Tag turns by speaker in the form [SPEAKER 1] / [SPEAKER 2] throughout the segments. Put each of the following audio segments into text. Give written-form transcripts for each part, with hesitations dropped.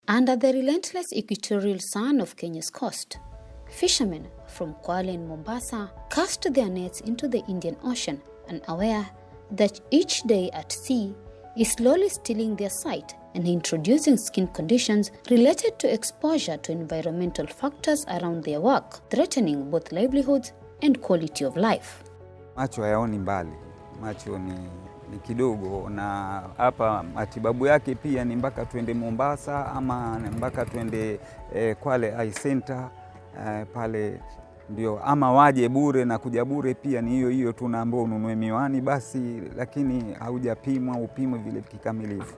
[SPEAKER 1] Under the relentless equatorial sun of Kenya's coast, fishermen from Kwale and Mombasa cast their nets into the Indian Ocean, unaware that each day at sea is slowly stealing their sight and introducing skin conditions related to exposure to environmental factors around their work, threatening both livelihoods and quality of life.
[SPEAKER 2] Macho hayaoni mbali, macho ni kidogo, na hapa matibabu yake pia ni mpaka tuende Mombasa ama mpaka tuende Kwale Eye Centre pale ndio, ama waje bure, na kuja bure pia ni hiyo tunaambiwa ununue miwani basi, lakini haujapimwa upimwe vile kikamilifu.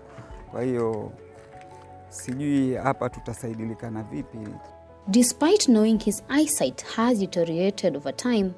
[SPEAKER 2] Kwa hiyo sijui hapa tutasaidilika na vipi.
[SPEAKER 1] Despite knowing his eyesight has deteriorated over time,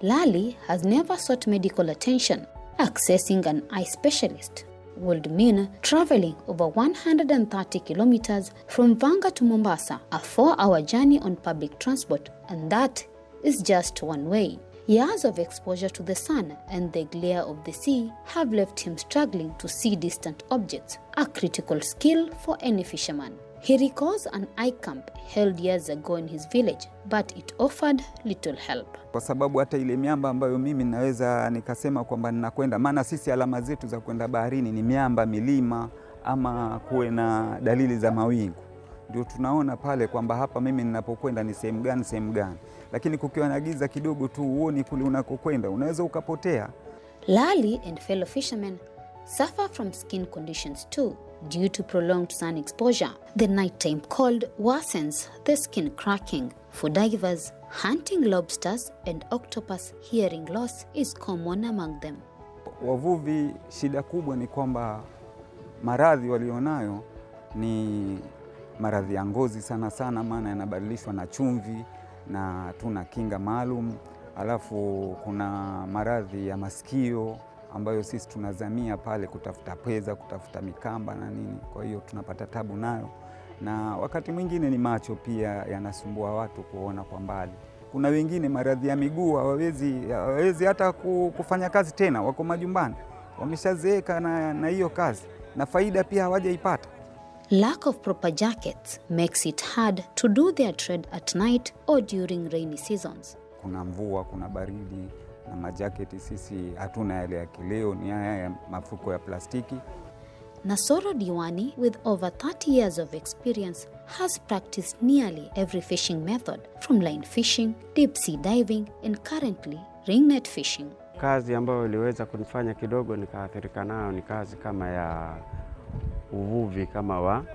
[SPEAKER 1] Lali has never sought medical attention. Accessing an eye specialist would mean traveling over 130 kilometers from Vanga to Mombasa, a 4-hour journey on public transport, and that is just one way. Years of exposure to the sun and the glare of the sea have left him struggling to see distant objects, a critical skill for any fisherman. He recalls an eye camp held years ago in his village, but it offered little help.
[SPEAKER 2] Kwa sababu hata ile miamba ambayo mimi naweza nikasema kwamba ninakwenda, maana sisi alama zetu za kwenda baharini ni miamba, milima, ama kuwe na dalili za mawingu. Ndio tunaona pale kwamba hapa mimi ninapokwenda ni sehemu gani. Lakini kukiwa na giza kidogo tu uoni kule unakokwenda, unaweza ukapotea.
[SPEAKER 1] Lali and fellow fishermen suffer from skin conditions too. Due to prolonged sun exposure, the nighttime cold worsens the skin cracking. For divers, hunting lobsters and octopus, hearing loss is common among them.
[SPEAKER 2] Wavuvi, shida kubwa ni kwamba maradhi walionayo ni maradhi ya ngozi sana, maana yanabadilishwa na chumvi na tuna kinga maalum. Alafu kuna maradhi ya masikio ambayo sisi tunazamia pale kutafuta pweza, kutafuta mikamba na nini. Kwa hiyo tunapata tabu nayo, na wakati mwingine ni macho pia yanasumbua watu kuona kwa mbali. Kuna wengine maradhi ya miguu, hawawezi hata kufanya kazi tena, wako majumbani, wameshazeeka na hiyo kazi, na faida pia hawajaipata.
[SPEAKER 1] Lack of proper jackets makes it hard to do their trade at night or during rainy seasons.
[SPEAKER 2] Kuna mvua, kuna baridi, na majaketi sisi hatuna yale ya kileo, ni haya ya mafuko ya plastiki.
[SPEAKER 1] Nassoro Diwani, with over 30 years of experience, has practiced nearly every fishing method, from line fishing, deep sea diving, and currently ringnet fishing.
[SPEAKER 3] Kazi ambayo iliweza kunifanya kidogo nikaathirika nayo ni kazi kama ya uvuvi kama wa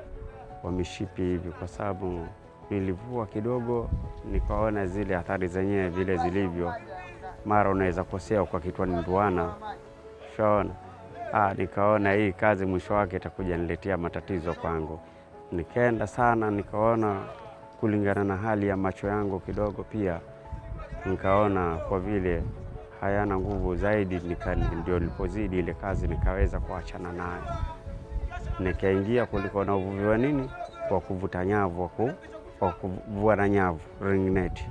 [SPEAKER 3] mishipi hivi, kwa sababu nilivua kidogo nikaona zile athari zenyewe vile zilivyo. Mara unaweza kosea kwa kitwani nduana, shaona. Nikaona hii kazi mwisho wake itakuja niletea matatizo kwangu. Nikaenda sana, nikaona kulingana na hali ya macho yangu kidogo pia, nikaona kwa vile hayana nguvu zaidi, ndio nilipozidi ile kazi nikaweza kuachana nayo. Nikaingia kuliko na uvuvi wa nini, kwa kuvuta nyavu, kwa kuvua na nyavu, ringnet.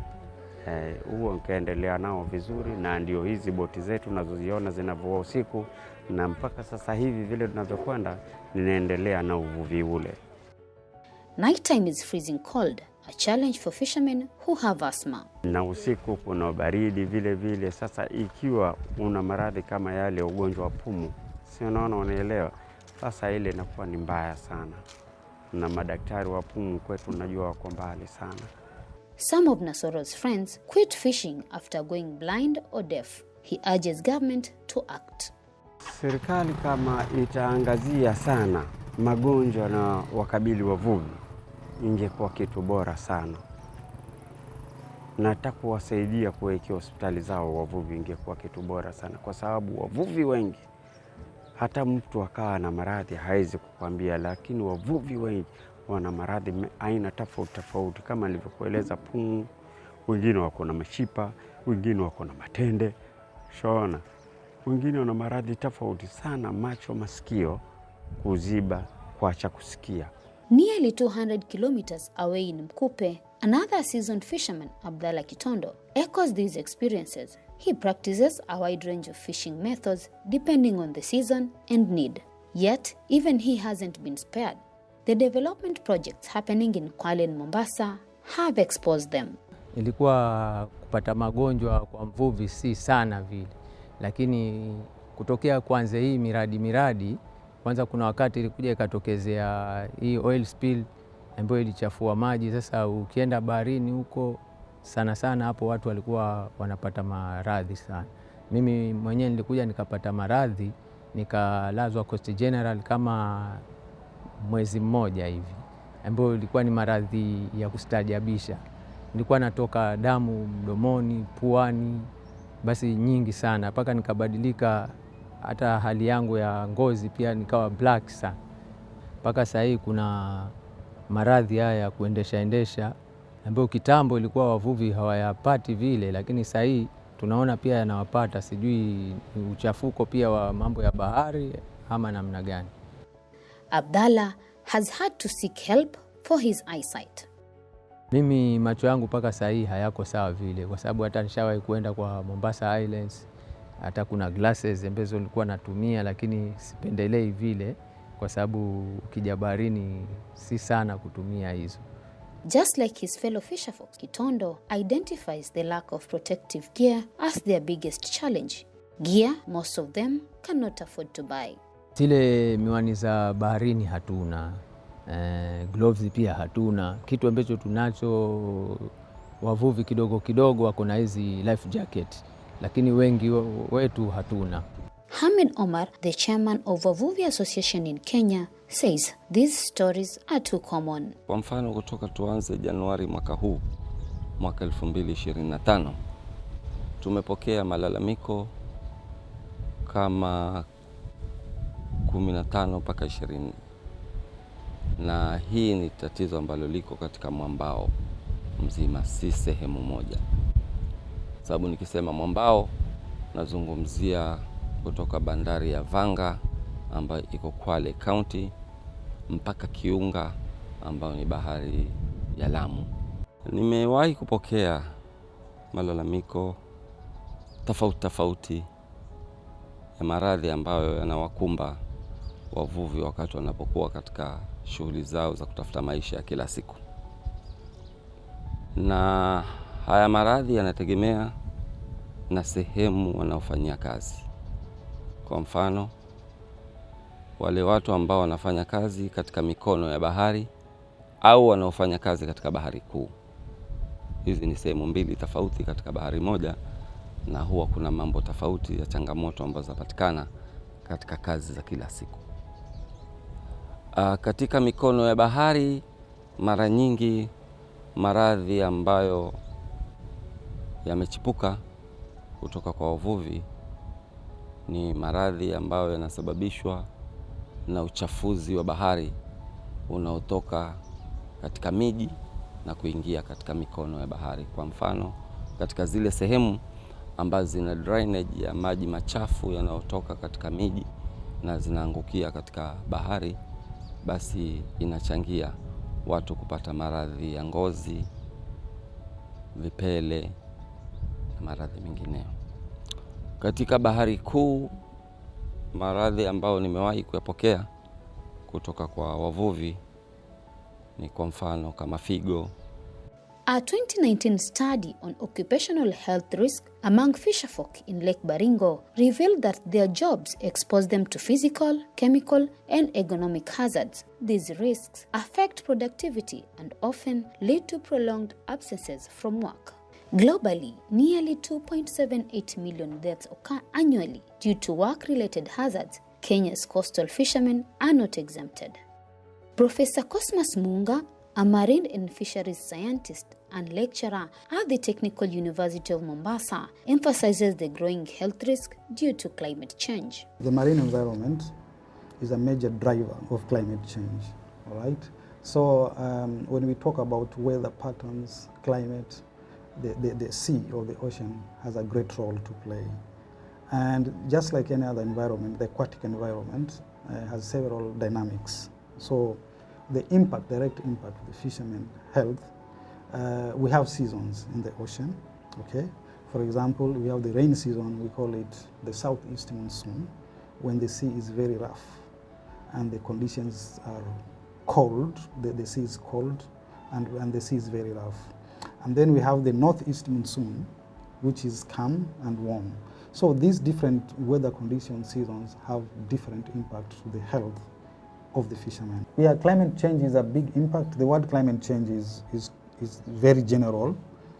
[SPEAKER 3] Huo nikaendelea nao vizuri, na ndio hizi boti zetu nazoziona zinavua usiku, na mpaka sasa hivi vile tunavyokwenda ninaendelea na uvuvi ule.
[SPEAKER 1] Nighttime is freezing cold, a challenge for fishermen who have asthma.
[SPEAKER 3] Na usiku kuna baridi vile. Sasa ikiwa una maradhi kama yale ugonjwa wa pumu, si unaona, unaelewa, sasa ile inakuwa ni mbaya sana, na madaktari wa pumu kwetu najua wako mbali sana.
[SPEAKER 1] Some of Nassoro's friends quit fishing after going blind or deaf. He urges government to act.
[SPEAKER 3] Serikali kama itaangazia sana magonjwa na wakabili wavuvi, ingekuwa kitu bora sana. Nataka kuwasaidia kuwekea hospitali zao wavuvi, ingekuwa kitu bora sana, kwa sababu wavuvi wengi, hata mtu akawa na maradhi hawezi kukwambia, lakini wavuvi wengi wana maradhi aina tofauti kama nilivyokueleza, pumu, wengine wako na mashipa, wengine wako na matende, shona, wengine wana maradhi tofauti sana, macho, masikio kuziba, kuacha kusikia.
[SPEAKER 1] Nearly 200 kilometers away in Mkupe, another seasoned fisherman, Abdallah Kitondo, echoes these experiences. He practices a wide range of fishing methods depending on the season and need. Yet, even he hasn't been spared. the development projects happening in Kwale and Mombasa have exposed them.
[SPEAKER 4] Ilikuwa kupata magonjwa kwa mvuvi si sana vile, lakini kutokea kwanza hii miradi kwanza kuna wakati ilikuja ikatokezea hii oil spill ambayo ilichafua maji. Sasa ukienda baharini huko sana hapo watu walikuwa wanapata maradhi sana. Mimi mwenyewe nilikuja nikapata maradhi, nikalazwa Coast General kama mwezi mmoja hivi, ambayo ilikuwa ni maradhi ya kustaajabisha. Nilikuwa natoka damu mdomoni, puani, basi nyingi sana, mpaka nikabadilika hata hali yangu ya ngozi pia nikawa black sana. Mpaka sasa hivi kuna maradhi haya ya kuendesha ambayo kitambo ilikuwa wavuvi hawayapati vile, lakini sasa hivi tunaona pia yanawapata. Sijui uchafuko pia wa mambo ya bahari ama namna gani.
[SPEAKER 1] Abdallah has had to seek help for his eyesight.
[SPEAKER 4] Mimi macho yangu mpaka sasa hivi hayako sawa vile, kwa sababu hata nishawahi kuenda kwa Mombasa Islands, hata kuna glasses ambazo nilikuwa natumia, lakini sipendelei vile kwa sababu ukija baharini si sana kutumia hizo.
[SPEAKER 1] Just like his fellow fisherfolk, Kitondo identifies the lack of protective gear as their biggest challenge. Gear most of them cannot afford to buy.
[SPEAKER 4] Zile miwani za baharini hatuna, gloves pia hatuna. Kitu ambacho tunacho wavuvi kidogo wako na hizi life jacket, lakini wengi wetu hatuna.
[SPEAKER 1] Hamid Omar, the chairman of Wavuvi Association in Kenya, says these stories are too common.
[SPEAKER 5] Kwa mfano kutoka tuanze Januari mwaka huu, mwaka 2025, tumepokea malalamiko kama 15 mpaka 20. Na hii ni tatizo ambalo liko katika mwambao mzima, si sehemu moja. Sababu nikisema mwambao nazungumzia kutoka bandari ya Vanga ambayo iko Kwale County mpaka Kiunga ambayo ni bahari ya Lamu. Nimewahi kupokea malalamiko tofauti ya maradhi ambayo yanawakumba wavuvi wakati wanapokuwa katika shughuli zao za kutafuta maisha ya kila siku. Na haya maradhi yanategemea na sehemu wanaofanyia kazi. Kwa mfano, wale watu ambao wanafanya kazi katika mikono ya bahari au wanaofanya kazi katika bahari kuu. Hizi ni sehemu mbili tofauti katika bahari moja, na huwa kuna mambo tofauti ya changamoto ambazo zinapatikana katika kazi za kila siku. Katika mikono ya bahari, mara nyingi maradhi ambayo yamechipuka kutoka kwa wavuvi ni maradhi ambayo yanasababishwa na uchafuzi wa bahari unaotoka katika miji na kuingia katika mikono ya bahari. Kwa mfano, katika zile sehemu ambazo zina drainage ya maji machafu yanayotoka katika miji na zinaangukia katika bahari, basi inachangia watu kupata maradhi ya ngozi, vipele na maradhi mengineyo. Katika bahari kuu, maradhi ambayo nimewahi kuyapokea kutoka kwa wavuvi ni kwa mfano kama figo.
[SPEAKER 1] A 2019 study on occupational health risk among fisherfolk in Lake Baringo revealed that their jobs expose them to physical, chemical, and ergonomic hazards. These risks affect productivity and often lead to prolonged absences from work. Globally, nearly 2.78 million deaths occur annually due to work-related hazards. Kenya's coastal fishermen are not exempted. Professor Cosmas Munga, a marine and fisheries scientist and lecturer at the Technical University of Mombasa, emphasizes the growing health risk due to climate change.
[SPEAKER 6] The marine environment is a major driver of climate change, all right? So when we talk about weather patterns, climate, the sea or the ocean has a great role to play. And just like any other environment, the aquatic environment has several dynamics. So the impact, direct impact of the fishermen health, we have seasons in the ocean, okay? For example, we have the rain season, we call it the southeast monsoon, when the sea is very rough and the conditions are cold, the sea is cold, and the sea is very rough. And then we have the northeast monsoon, which is calm and warm. So these different weather conditions, seasons, have different impact to the health of the fishermen. Yeah, climate change is a big impact. The word climate change is very general,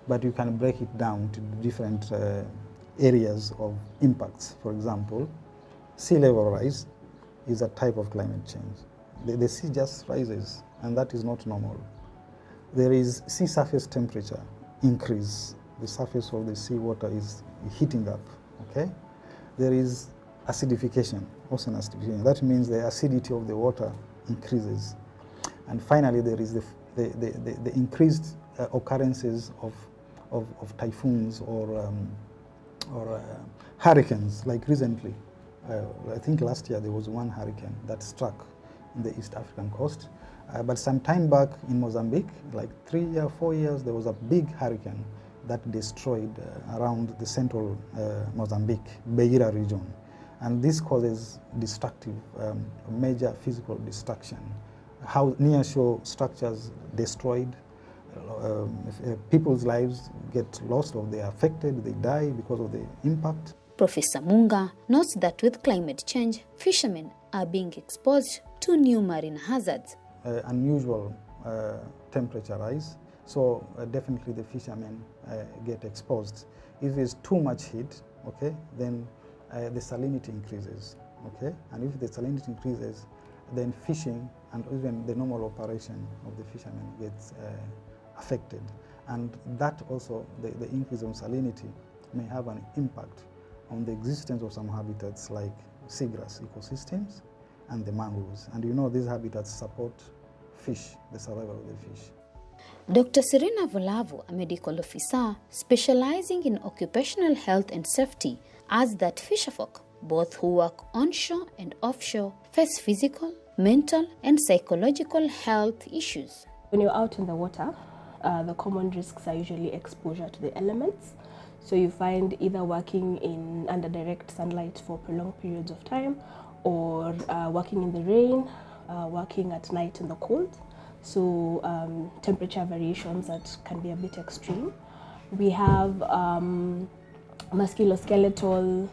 [SPEAKER 6] but you can break it down to different areas of impacts. For example, sea level rise is a type of climate change. The sea just rises, and that is not normal. There is sea surface temperature increase. The surface of the sea water is heating up, okay? There is acidification, ocean acidification. That means the acidity of the water increases. And finally, there is the increased occurrences of typhoons or hurricanes, like recently. I think last year there was one hurricane that struck in the East African coast. But some time back in Mozambique, like 3 or 4 years, there was a big hurricane that destroyed around the central Mozambique, Beira region. And this causes destructive, major physical destruction. How nearshore structures destroyed, people's lives get lost or they are affected, they die because of the impact.
[SPEAKER 1] Professor Munga notes that with climate change, fishermen are being exposed to new marine hazards.
[SPEAKER 6] Unusual temperature rise, so definitely the fishermen get exposed. If there's too much heat, okay, then the salinity increases, okay, and if the salinity increases, then fishing and even the normal operation of the fishermen gets affected, and that also, the increase of salinity may have an impact on the existence of some habitats like seagrass ecosystems and the mangroves. And you know, these habitats support fish, the survival of the fish.
[SPEAKER 1] Dr. Serena Volavu, a medical officer specializing in occupational health and safety, adds that fisherfolk, both who work onshore and offshore, face physical, mental, and psychological health issues.
[SPEAKER 7] When you're out in the water, the common risks are usually exposure to the elements. So you find either working under direct sunlight for prolonged periods of time, or working in the rain, working at night in the cold. So temperature variations that can be a bit extreme. We have musculoskeletal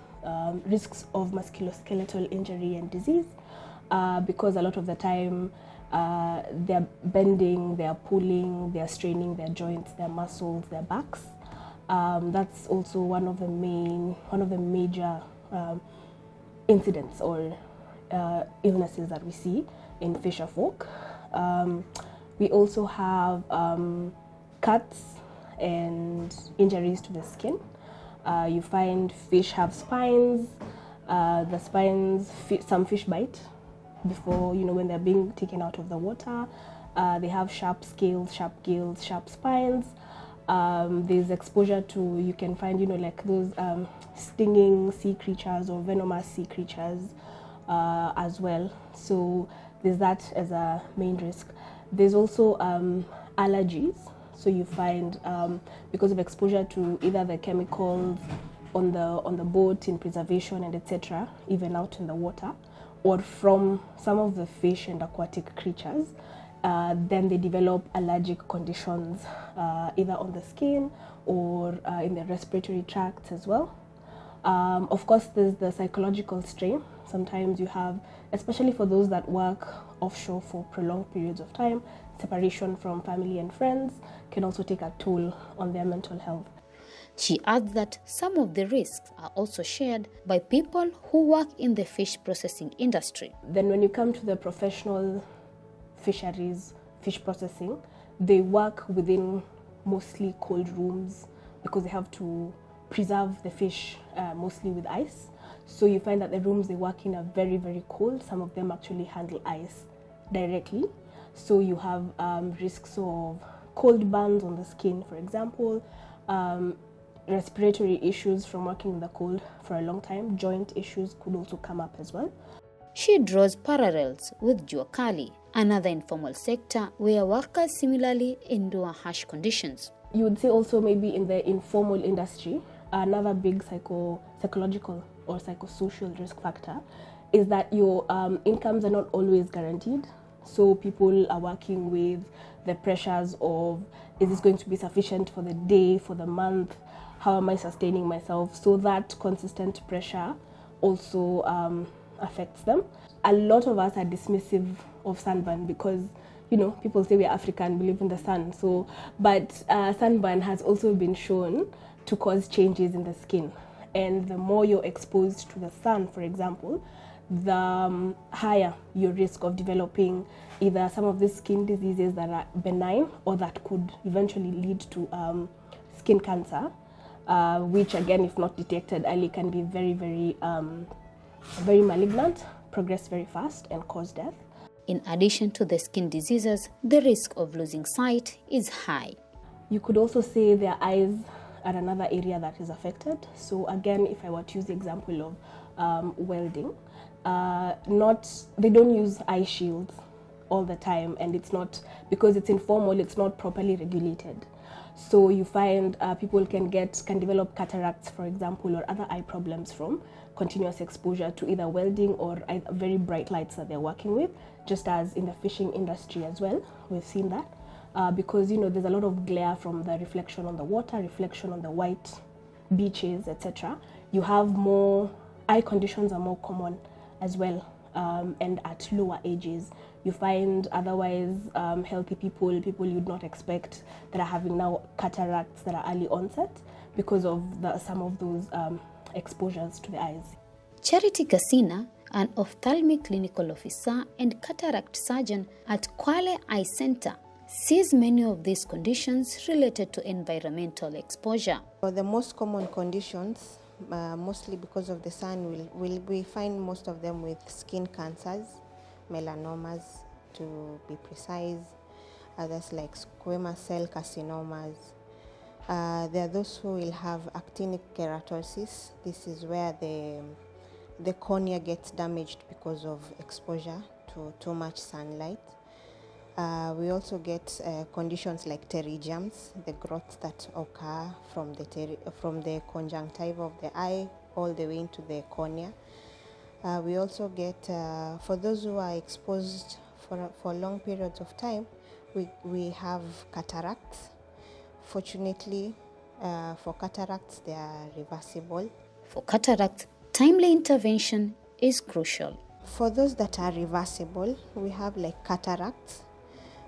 [SPEAKER 7] risks of musculoskeletal injury and disease, because a lot of the time they're bending, they're pulling, they're straining their joints, their muscles, their backs. That's also one of the major incidents or illnesses that we see in fisherfolk. We also have cuts and injuries to the skin. You find fish have spines. The spines, some fish bite before, when they're being taken out of the water. They have sharp scales, sharp gills, sharp spines. There's exposure to, you can find, like those stinging sea creatures or venomous sea creatures as well. So there's that as a main risk. There's also allergies. So you find because of exposure to either the chemicals on the boat in preservation and etc., even out in the water, or from some of the fish and aquatic creatures, then they develop allergic conditions either on the skin or in the respiratory tract as well. Of course, there's the psychological strain. Sometimes you have, especially for those that work offshore for prolonged periods of time, separation from family and friends can also take a toll on their mental health.
[SPEAKER 1] She adds that some of the risks are also shared by people who work in the fish processing industry.
[SPEAKER 7] Then when you come to the professional fisheries, fish processing, they work within mostly cold rooms because they have to preserve the fish mostly with ice. So you find that the rooms they work in are very, very cold. Some of them actually handle ice directly. So you have risks of cold burns on the skin, for example, respiratory issues from working in the cold for a long time. Joint issues could also come up as well.
[SPEAKER 1] She draws parallels with jua kali, another informal sector where workers similarly endure harsh conditions.
[SPEAKER 7] You would say also maybe in the informal industry, another big psychological or psychosocial risk factor is that your incomes are not always guaranteed. So people are working with the pressures of, is this going to be sufficient for the day, for the month? How am I sustaining myself? So that consistent pressure also affects them. A lot of us are dismissive of sunburn because, you know, people say we're African, we live in the sun. So, but sunburn has also been shown to cause changes in the skin. And the more you're exposed to the sun, for example, the higher your risk of developing either some of these skin diseases that are benign or that could eventually lead to skin cancer, which again, if not detected early, can be very, very malignant, progress very fast, and cause death.
[SPEAKER 1] In addition to the skin diseases, the risk of losing sight is high.
[SPEAKER 7] You could also say their eyes are another area that is affected. So again, if I were to use the example of welding, they don't use eye shields all the time, and it's not, because it's informal, it's not properly regulated. So you find people can develop cataracts, for example, or other eye problems from continuous exposure to either welding or very bright lights that they're working with, just as in the fishing industry as well. We've seen that because, you know, there's a lot of glare from the reflection on the water, reflection on the white beaches, etc. You have more, eye conditions are more common as well, and at lower ages. You find otherwise healthy people you'd not expect that are having now cataracts that are early onset because of some of those exposures to the eyes.
[SPEAKER 1] Charity Kasina, an ophthalmic clinical officer and cataract surgeon at Kwale Eye Centre, sees many of these conditions related to environmental exposure.
[SPEAKER 8] The most common conditions, mostly because of the sun, we find most of them with skin cancers, melanomas to be precise, others like squamous cell carcinomas. There are those who will have actinic keratosis. This is where the cornea gets damaged because of exposure to too much sunlight. We also get conditions like pterygiums, the growths that occur from the conjunctiva of the eye all the way into the cornea. We also get, for those who are exposed for long periods of time, we have cataracts. Fortunately, for cataracts, they are reversible.
[SPEAKER 1] For cataracts, timely intervention is crucial.
[SPEAKER 8] For those that are reversible, we have like cataracts.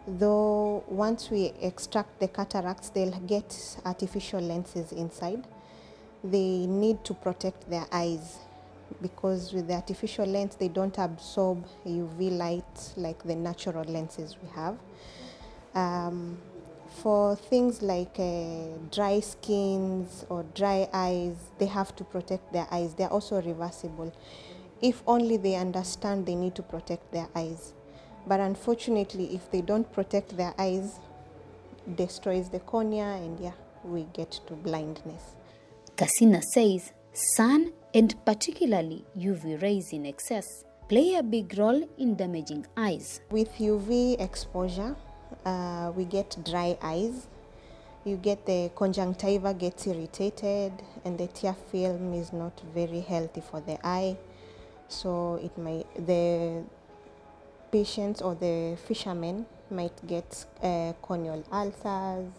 [SPEAKER 8] Though once we extract the cataracts, they'll get artificial lenses inside. They need to protect their eyes because with the artificial lens, they don't absorb UV light like the natural lenses we have. For things like dry skins or dry eyes, they have to protect their eyes. They're also reversible. If only they understand they need to protect their eyes. But unfortunately, if they don't protect their eyes, destroys the cornea, and yeah, we get to blindness.
[SPEAKER 1] Kasina says sun, and particularly UV rays in excess, play a big role in damaging eyes.
[SPEAKER 8] With UV exposure, we get dry eyes. You get the conjunctiva gets irritated, and the tear film is not very healthy for the eye. So the patients or the fishermen might get corneal ulcers,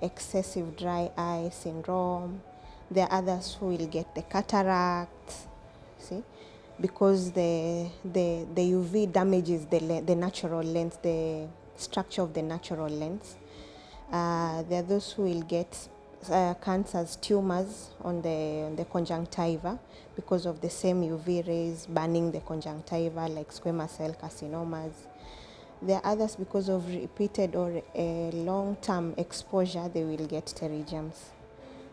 [SPEAKER 8] excessive dry eye syndrome. There are others who will get the cataracts, see, because the UV damages the natural lens, the structure of the natural lens. There are those who will get cancers, tumors on the conjunctiva because of the same UV rays burning the conjunctiva, like squamous cell carcinomas. There are others because of repeated or long-term exposure, they will get pterygiums.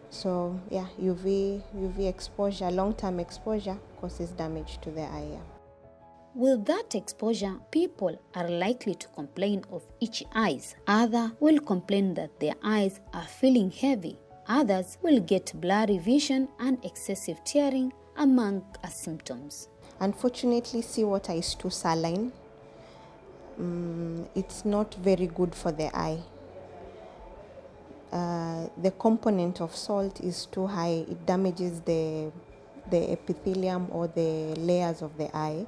[SPEAKER 8] So yeah, UV exposure, long-term exposure causes damage to the eye.
[SPEAKER 1] With that exposure, people are likely to complain of itchy eyes. Others will complain that their eyes are feeling heavy. Others will get blurry vision and excessive tearing, among symptoms.
[SPEAKER 8] Unfortunately, seawater is too saline. It's not very good for the eye. The component of salt is too high. It damages the epithelium or the layers of the eye.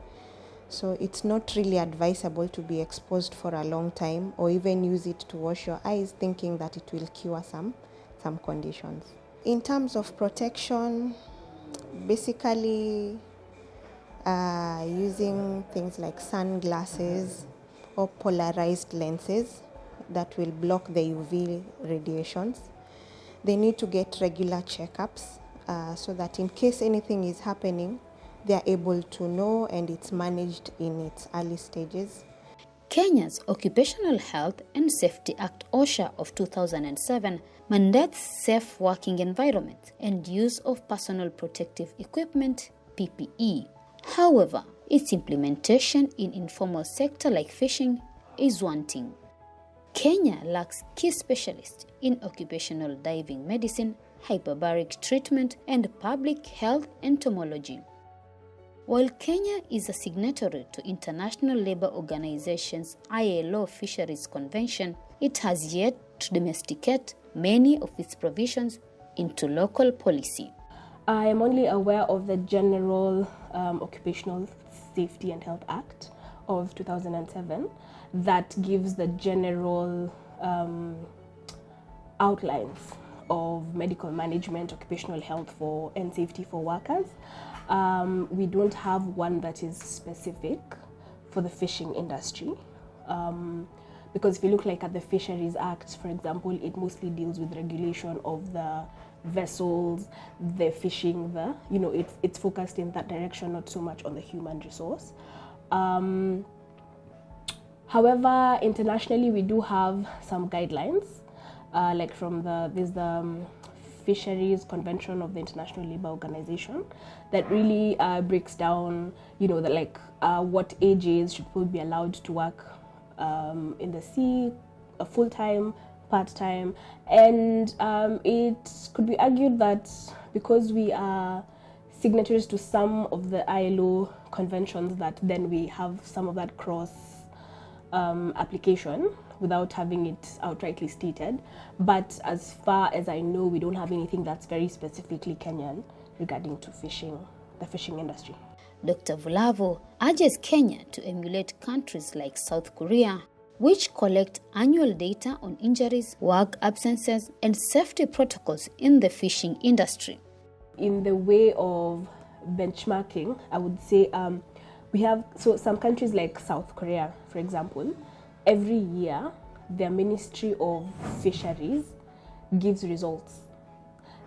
[SPEAKER 8] So it's not really advisable to be exposed for a long time or even use it to wash your eyes thinking that it will cure some conditions. In terms of protection, basically using things like sunglasses or polarized lenses that will block the UV radiations. They need to get regular checkups so that in case anything is happening, they are able to know and it's managed in its early stages.
[SPEAKER 1] Kenya's Occupational Health and Safety Act OSHA of 2007 mandates safe working environments and use of personal protective equipment, PPE. However, its implementation in informal sector like fishing is wanting. Kenya lacks key specialists in occupational diving medicine, hyperbaric treatment, and public health entomology. While Kenya is a signatory to International Labour Organization's ILO Fisheries Convention, it has yet to domesticate many of its provisions into local policy.
[SPEAKER 7] I am only aware of the General Occupational Safety and Health Act of 2007 that gives the general outlines of medical management, occupational health and safety for workers. We don't have one that is specific for the fishing industry. Because if you look at the Fisheries Act, for example, it mostly deals with regulation of the vessels, the fishing, it's focused in that direction, not so much on the human resource. However, internationally, we do have some guidelines, there's the Fisheries Convention of the International Labour Organization that really breaks down, what ages should people be allowed to work in the sea, full-time, part-time, and it could be argued that because we are signatories to some of the ILO conventions, that then we have some of that cross application without having it outrightly stated. But as far as I know, we don't have anything that's very specifically Kenyan regarding to fishing, the fishing industry.
[SPEAKER 1] Dr. Vulavo urges Kenya to emulate countries like South Korea, which collect annual data on injuries, work absences, and safety protocols in the fishing industry.
[SPEAKER 7] In the way of benchmarking, I would say we have some countries like South Korea, for example. Every year, their Ministry of Fisheries gives results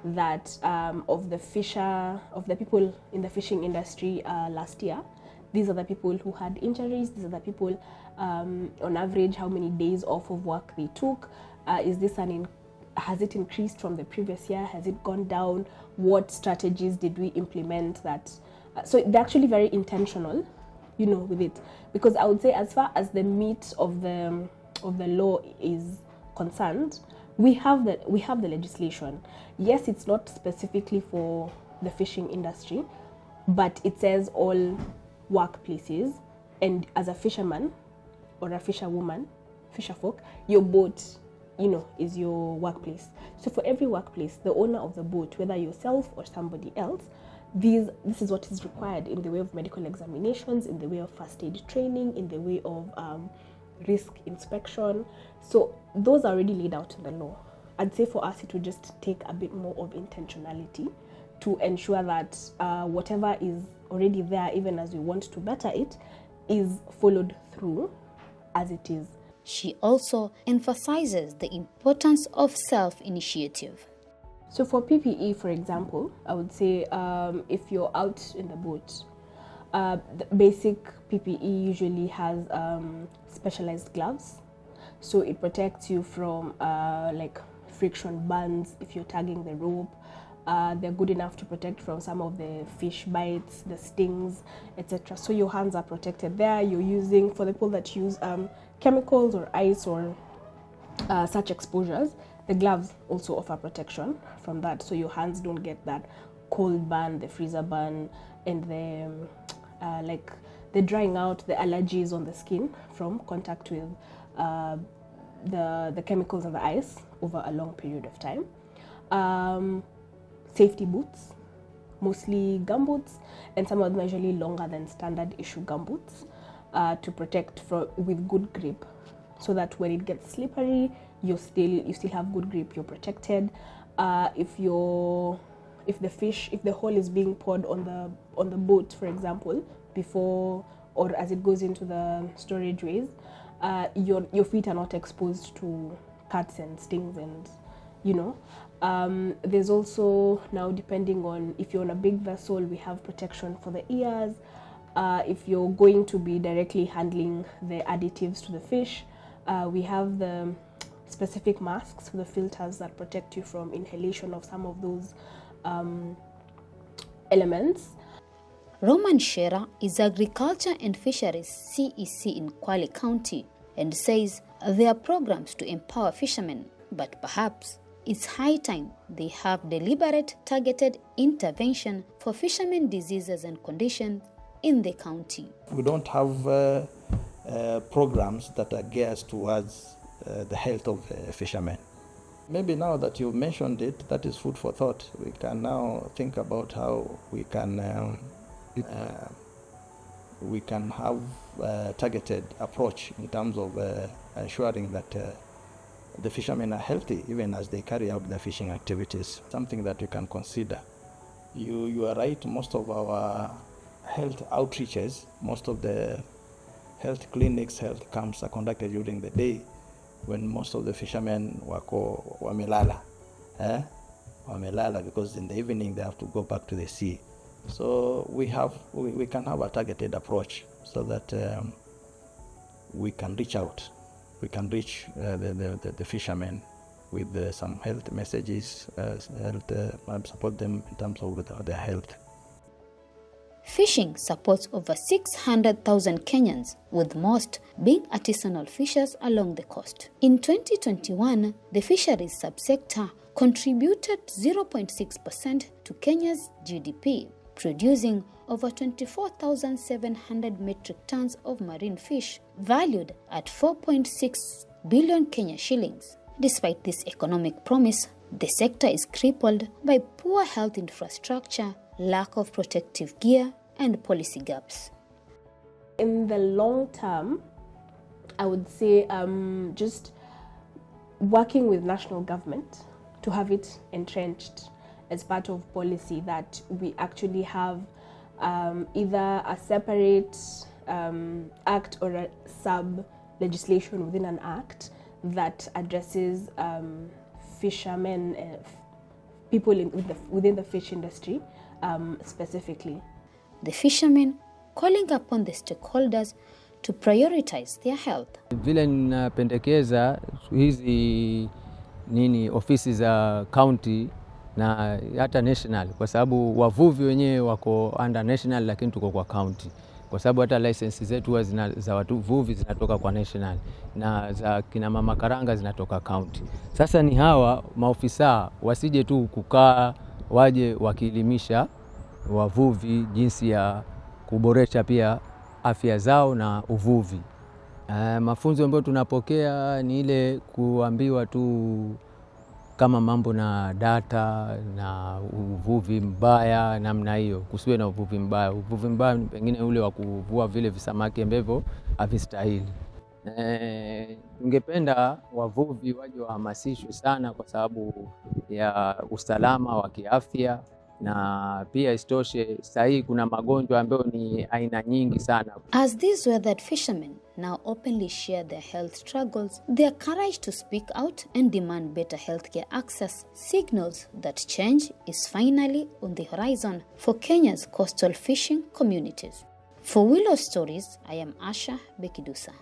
[SPEAKER 7] that of the people in the fishing industry last year. These are the people who had injuries. These are the people, on average, how many days off of work they took. Has it increased from the previous year? Has it gone down? What strategies did we implement? So they're actually very intentional, with it, because I would say as far as the meat of the law is concerned, we have the legislation. Yes, it's not specifically for the fishing industry, but it says all workplaces, and as a fisherman or a fisherwoman, fisherfolk, your boat, is your workplace. So for every workplace, the owner of the boat, whether yourself or somebody else, this is what is required in the way of medical examinations, in the way of first aid training, in the way of risk inspection. So those are already laid out in the law. I'd say for us, it would just take a bit more of intentionality to ensure that whatever is already there, even as we want to better it, is followed through as it is.
[SPEAKER 1] She also emphasizes the importance of self-initiative.
[SPEAKER 7] So for PPE, for example, I would say if you're out in the boat, the basic PPE usually has specialized gloves. So it protects you from friction burns if you're tagging the rope. They're good enough to protect from some of the fish bites, the stings, etc. So your hands are protected there. You're using, for the people that use chemicals or ice or such exposures, the gloves also offer protection from that. So your hands don't get that cold burn, the freezer burn, and the drying out, the allergies on the skin from contact with the chemicals and the ice over a long period of time. Safety boots, mostly gumboots, and some of them are usually longer than standard issue gumboots to protect with good grip, so that when it gets slippery, you still have good grip. You're protected. If the hole is being poured on the boat, for example, before or as it goes into the storage ways, your feet are not exposed to cuts and stings, and there's also, now depending on if you're on a big vessel, we have protection for the ears. If you're going to be directly handling the additives to the fish, we have the specific masks, the filters that protect you from inhalation of some of those elements.
[SPEAKER 1] Roman Shera is Agriculture and Fisheries CEC in Kwale County and says there are programs to empower fishermen, but perhaps it's high time they have deliberate, targeted intervention for fishermen diseases and conditions in the county.
[SPEAKER 9] We don't have programs that are geared towards the health of fishermen. Maybe now that you mentioned it, that is food for thought. We can now think about how we can have a targeted approach in terms of ensuring that the fishermen are healthy even as they carry out their fishing activities. Something that you can consider. You are right, most of our health outreaches, most of the health clinics, health camps are conducted during the day when most of the fishermen wamelala. Wamelala, because in the evening they have to go back to the sea. So we can have a targeted approach so that we can reach out. We can reach the fishermen with some health messages, support them in terms of their health.
[SPEAKER 1] Fishing supports over 600,000 Kenyans, with most being artisanal fishers along the coast. In 2021, the fisheries subsector contributed 0.6% to Kenya's GDP, producing over 24,700 metric tons of marine fish, valued at 4.6 billion Kenya shillings. Despite this economic promise, the sector is crippled by poor health infrastructure, lack of protective gear, and policy gaps.
[SPEAKER 7] In the long term, I would say just working with national government to have it entrenched as part of policy, that we actually have either a separate act or a sub-legislation within an act that addresses fishermen, people within the fish industry specifically.
[SPEAKER 1] The fishermen calling upon the stakeholders to prioritize their health.
[SPEAKER 4] Vile ninapendekeza hizi ofisi za county na hata national, kwa sababu wavuvi wenyewe wako under national, lakini tuko kwa county, kwa sababu hata license zetu huwa za wavuvi zinatoka kwa national na za kina mama karanga zinatoka county. Sasa ni hawa maofisa wasije tu kukaa, waje wakielimisha wavuvi jinsi ya kuboresha pia afya zao na uvuvi. Mafunzo ambayo tunapokea ni ile kuambiwa tu kama mambo na data na uvuvi mbaya, namna hiyo, kusiwe na uvuvi mbaya. Uvuvi mbaya pengine ule wa kuvua vile visamaki ambavyo havistahili. Ningependa wavuvi waje wahamasishwe sana kwa sababu ya usalama wa kiafya, na pia istoshe sahi kuna magonjwa ambayo ni aina nyingi sana.
[SPEAKER 1] As these weathered fishermen now openly share their health struggles, their courage to speak out and demand better healthcare access signals that change is finally on the horizon for Kenya's coastal fishing communities. For Willow Stories, I am Asha Bekidusa.